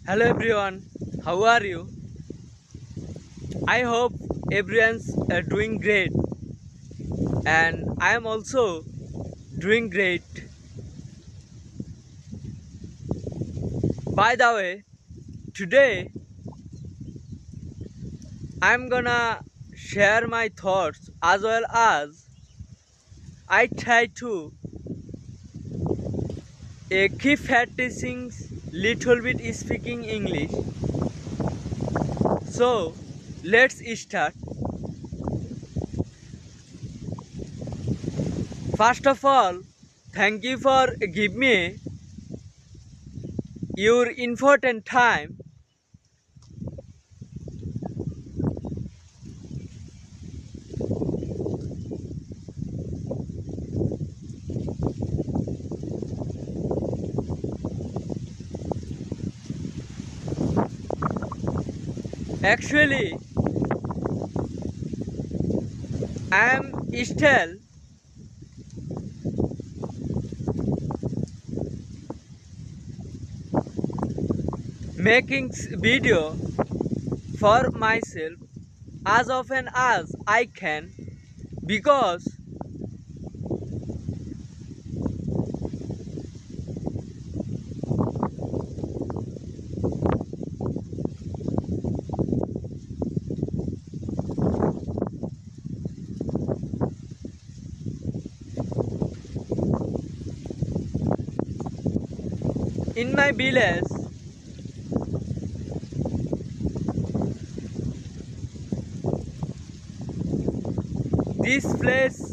Hello everyone, how are you? I hope everyone's doing great and I am also doing great. By the way, today I'm gonna share my thoughts as well as I try to keep practicing little bit speaking English. So let's start. First of all, thank you for giving me your important time. Actually, I am still making video for myself as often as I can because in my village this place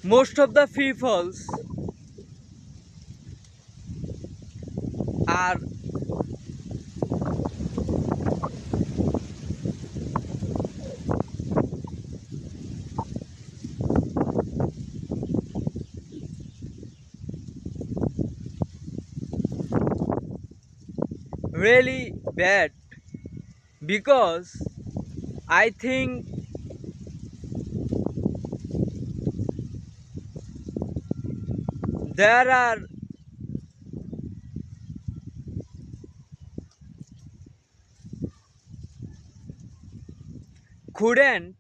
most of the peoples are really bad because I think there are couldn't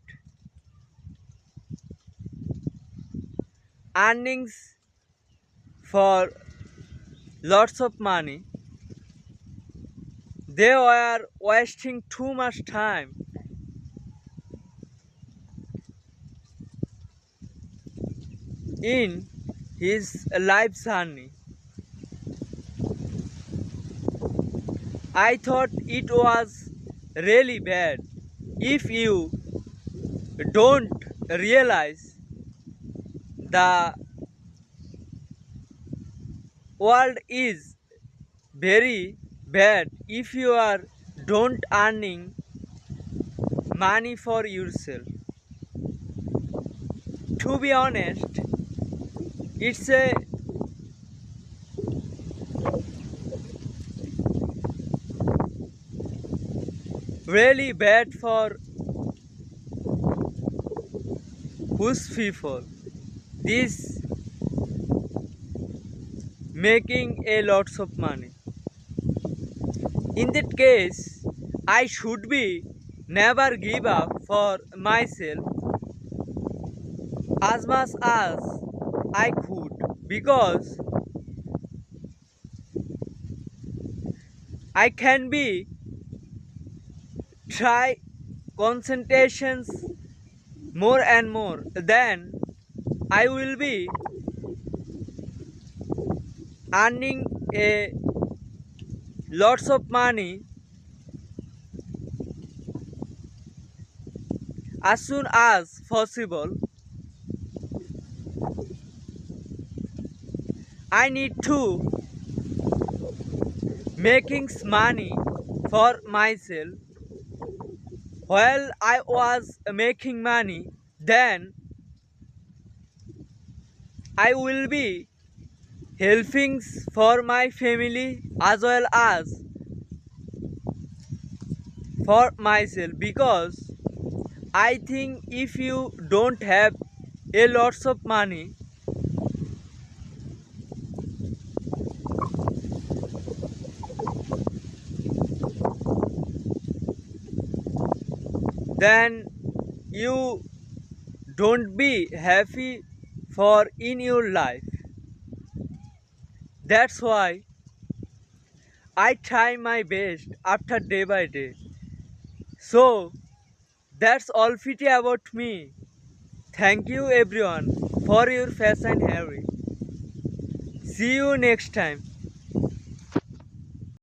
earnings for lots of money. They were wasting too much time in his life journey. I thought it was really bad. If you don't realize the world is very bad if you are don't earning money for yourself. To be honest, it's a really bad for whose people. This making a lots of money. In that case, I should be never give up for myself as much as I could because I can be try concentrations more and more, then I will be earning a lots of money as soon as possible. I need to making money for myself while I was making money, then I will be helping for my family as well as for myself, because I think if you don't have a lots of money, then you don't be happy for in your life. That's why I try my best after day by day. So that's all pretty about me. Thank you everyone for your patience and hearing. See you next time.